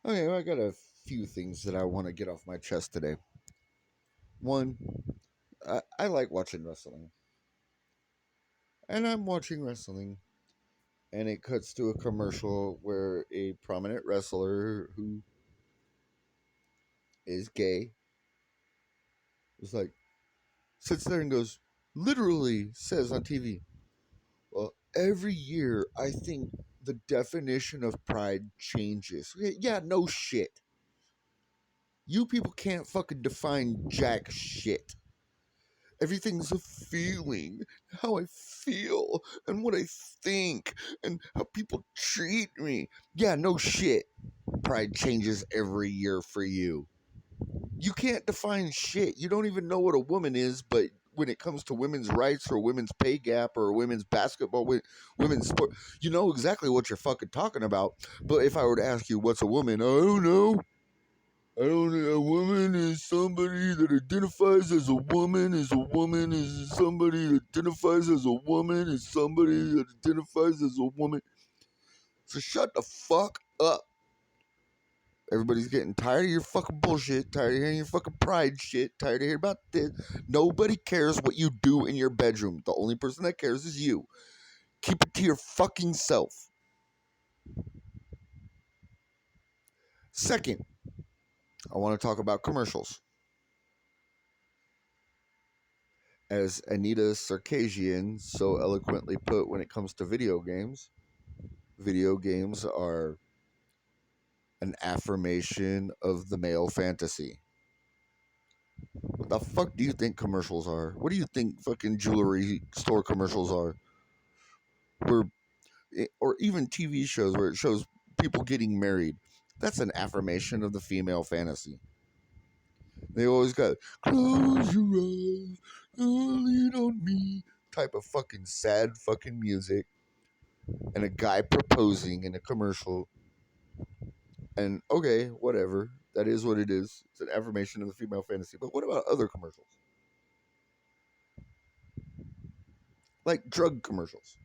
Okay, well, I got a few things that I want to get off my chest today. One, I like watching wrestling, and I'm watching wrestling, and it cuts to a commercial where a prominent wrestler who is gay is like sits there and goes, literally says on TV, "Well, every year I think the definition of pride changes." Yeah, no shit. You people can't fucking define jack shit. Everything's a feeling, how I feel, and what I think, and how people treat me. Yeah, no shit. Pride changes every year for you. You can't define shit. You don't even know what a woman is, but when it comes to women's rights or women's pay gap or women's basketball, women's sport, you know exactly what you're fucking talking about. But if I were to ask you what's a woman, I don't know. I don't know. A woman is somebody that identifies as a woman. Is a woman is somebody that identifies as a woman. Is somebody that identifies as a woman. So shut the fuck up. Everybody's getting tired of your fucking bullshit. Tired of hearing your fucking pride shit. Tired of hearing about this. Nobody cares what you do in your bedroom. The only person that cares is you. Keep it to your fucking self. Second, I want to talk about commercials. As Anita Sarkeesian so eloquently put when it comes to video games are an affirmation of the male fantasy. What the fuck do you think commercials are? What do you think fucking jewelry store commercials are? Where, or even TV shows where it shows people getting married. That's an affirmation of the female fantasy. They always got close your eyes, lean on me type of fucking sad fucking music and a guy proposing in a commercial. And okay, whatever. That is what it is. It's an affirmation of the female fantasy. But what about other commercials? Like drug commercials,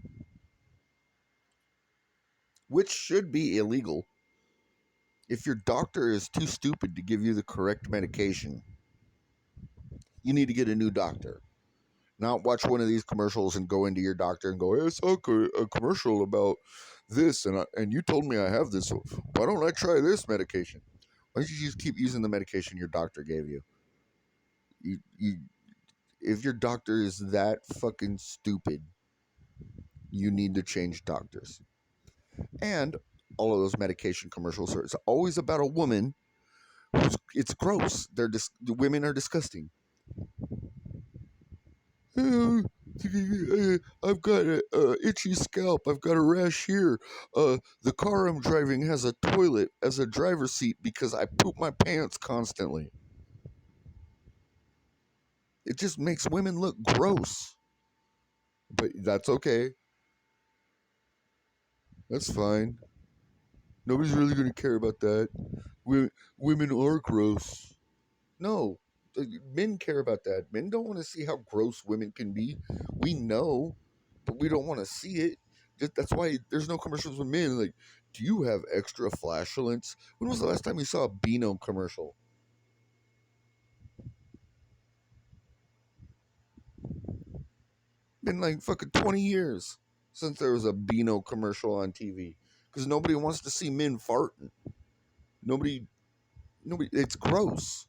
which should be illegal. If your doctor is too stupid to give you the correct medication, you need to get a new doctor. Not watch one of these commercials and go into your doctor and go, hey, I saw a commercial about this, and you told me I have this. So why don't I try this medication? Why don't you just keep using the medication your doctor gave you? You if your doctor is that fucking stupid, you need to change doctors. And all of those medication commercials are it's always about a woman who's it's gross. The women are disgusting. "Oh, I've got a itchy scalp. I've got a rash here. The car I'm driving has a toilet as a driver's seat because I poop my pants constantly. It just makes women look gross. But that's okay. That's fine. Nobody's really going to care about that. Women are gross. No, men care about that. Men don't want to see how gross women can be. We know, but we don't want to see it. That's why there's no commercials with men. Like, do you have extra flatulence? When was the last time you saw a Beano commercial? Been like fucking 20 years since there was a Beano commercial on TV. Because nobody wants to see men farting. Nobody, nobody. It's gross.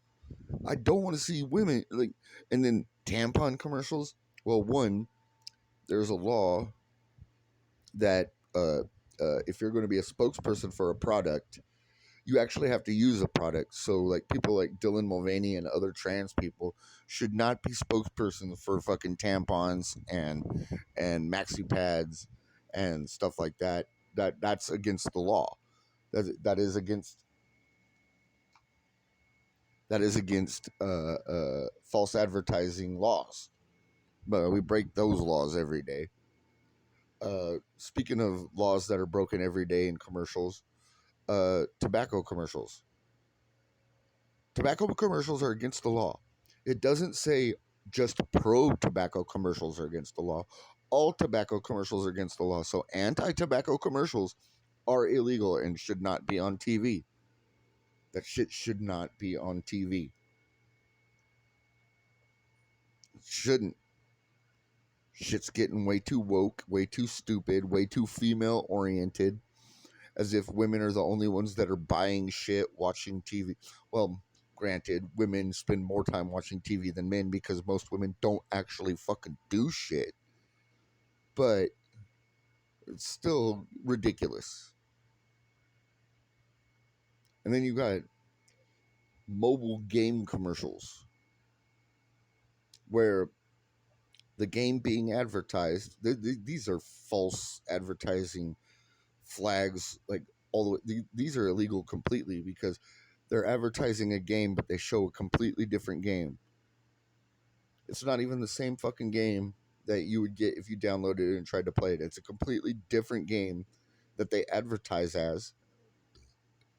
I don't want to see women like. And then tampon commercials. Well, one, there's a law that if you're going to be a spokesperson for a product, you actually have to use a product. So, like people like Dylan Mulvaney and other trans people should not be spokespersons for fucking tampons and maxi pads and stuff like that. That's against the law. That is against false advertising laws. But we break those laws every day. Speaking of laws that are broken every day in commercials, tobacco commercials. Tobacco commercials are against the law. It doesn't say just pro tobacco commercials are against the law. All tobacco commercials are against the law. So anti tobacco commercials are illegal and should not be on TV. That shit should not be on TV. It shouldn't. Shit's getting way too woke, way too stupid, way too female oriented, as if women are the only ones that are buying shit, watching TV. Well, granted, women spend more time watching TV than men because most women don't actually fucking do shit. But it's still ridiculous. And then you got mobile game commercials where the game being advertised, these are false advertising flags, like all the way, these are illegal completely because they're advertising a game, but they show a completely different game. It's not even the same fucking game that you would get if you downloaded it and tried to play it. It's a completely different game that they advertise as,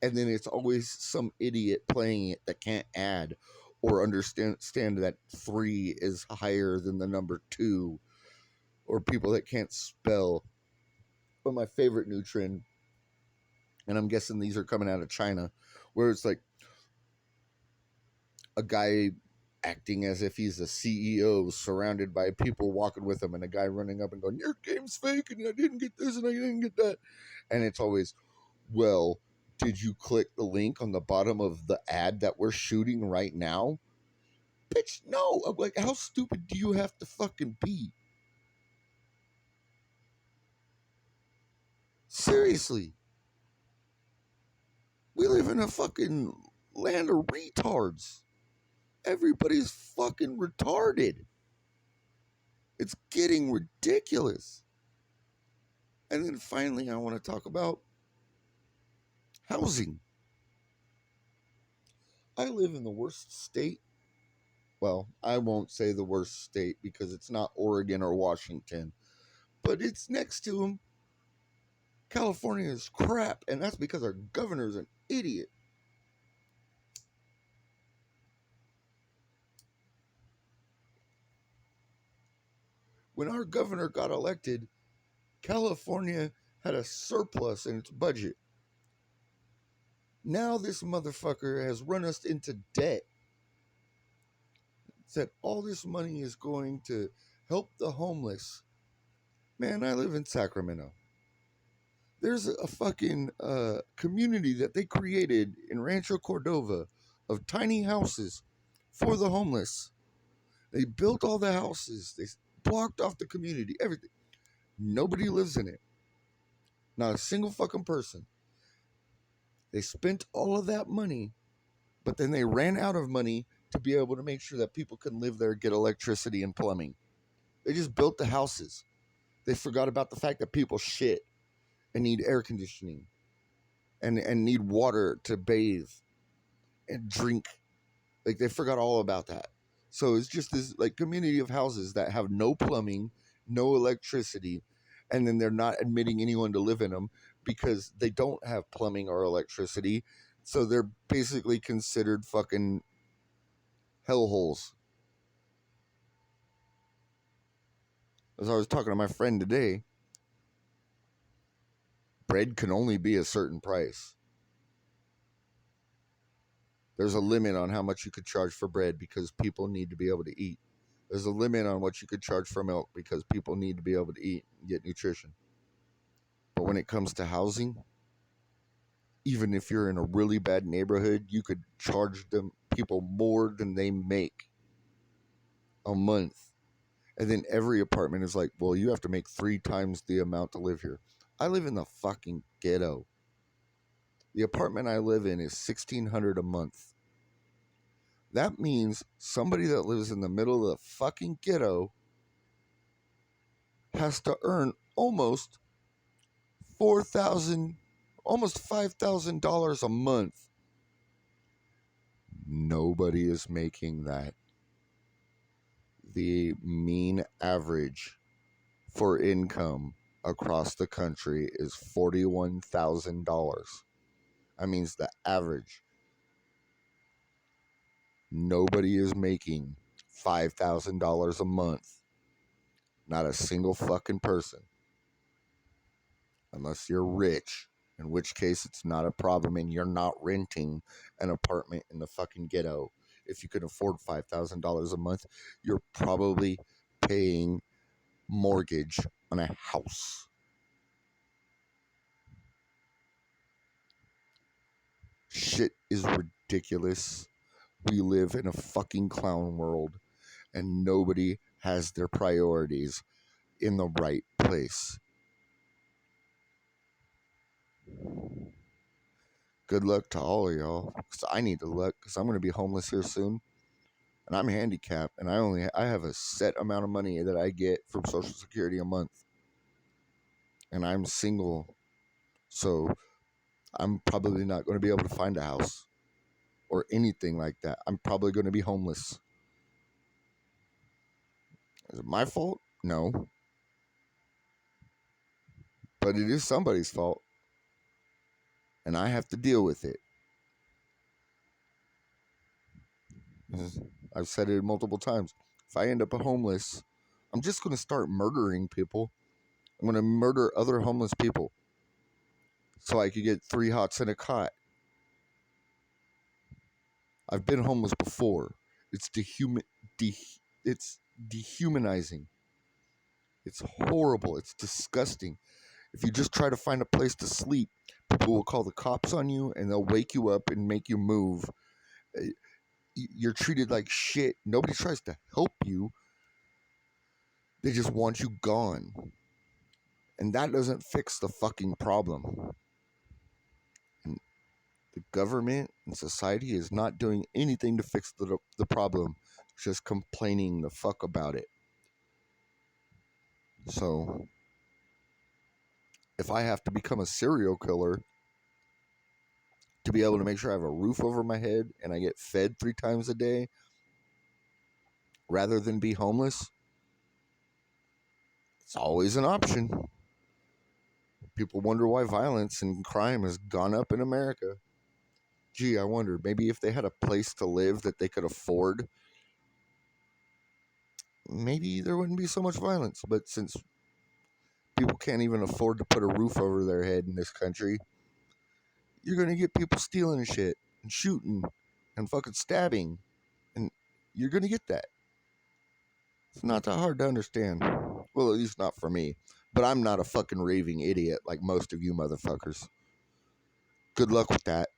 and then it's always some idiot playing it that can't add or understand that 3 is higher than the number 2, or people that can't spell. But my favorite new trend, and I'm guessing these are coming out of China, where it's like a guy acting as if he's a CEO surrounded by people walking with him, and a guy running up and going, "Your game's fake and I didn't get this and I didn't get that." And it's always, "Well, did you click the link on the bottom of the ad that we're shooting right now?" Bitch, no. I'm like, how stupid do you have to fucking be? Seriously. We live in a fucking land of retards. Everybody's fucking retarded. It's getting ridiculous. And then finally, I want to talk about housing. I live in the worst state. Well, I won't say the worst state because it's not Oregon or Washington, but it's next to them. California is crap, and that's because our governor's an idiot. When our governor got elected, California had a surplus in its budget. Now this motherfucker has run us into debt. Said all this money is going to help the homeless. Man, I live in Sacramento. There's a fucking community that they created in Rancho Cordova of tiny houses for the homeless. They built all the houses. They blocked off the community, everything. Nobody lives in it. Not a single fucking person. They spent all of that money, but then they ran out of money to be able to make sure that people can live there, get electricity and plumbing. They just built the houses. They forgot about the fact that people shit and need air conditioning and need water to bathe and drink. Like they forgot all about that. So it's just this like community of houses that have no plumbing, no electricity, and then they're not admitting anyone to live in them because they don't have plumbing or electricity. So they're basically considered fucking hellholes. As I was talking to my friend today, bread can only be a certain price. There's a limit on how much you could charge for bread because people need to be able to eat. There's a limit on what you could charge for milk because people need to be able to eat and get nutrition. But when it comes to housing, even if you're in a really bad neighborhood, you could charge them people more than they make a month. And then every apartment is like, well, you have to make 3 times the amount to live here. I live in the fucking ghetto. The apartment I live in is $1,600 a month. That means somebody that lives in the middle of the fucking ghetto has to earn almost 4,000, almost $5,000 a month. Nobody is making that. The mean average for income across the country is $41,000. That means the average. Nobody is making $5,000 a month. Not a single fucking person. Unless you're rich in which case it's not a problem and you're not renting an apartment in the fucking ghetto. If you can afford $5,000 a month, you're probably paying mortgage on a house. Shit is ridiculous. We live in a fucking clown world and nobody has their priorities in the right place. Good luck to all of y'all, because I need to look, because I'm going to be homeless here soon, and I'm handicapped, and I have a set amount of money that I get from Social Security a month, and I'm single, so I'm probably not going to be able to find a house or anything like that. I'm probably going to be homeless. Is it my fault? No, but it is somebody's fault, and I have to deal with it. I've said it multiple times. If I end up homeless, I'm just going to start murdering people. I'm going to murder other homeless people so I could get 3 hots and a cot. I've been homeless before. It's it's dehumanizing. It's horrible. It's disgusting. If you just try to find a place to sleep, people will call the cops on you and they'll wake you up and make you move. You're treated like shit. Nobody tries to help you. They just want you gone. And that doesn't fix the fucking problem. And the government and society is not doing anything to fix the problem, just complaining the fuck about it. So, if I have to become a serial killer to be able to make sure I have a roof over my head and I get fed 3 times a day rather than be homeless, it's always an option. People wonder why violence and crime has gone up in America. Gee, I wonder, maybe if they had a place to live that they could afford, maybe there wouldn't be so much violence. But since people can't even afford to put a roof over their head in this country, you're going to get people stealing shit and shooting and fucking stabbing. And you're going to get that. It's not that hard to understand. Well, at least not for me. But I'm not a fucking raving idiot like most of you motherfuckers. Good luck with that.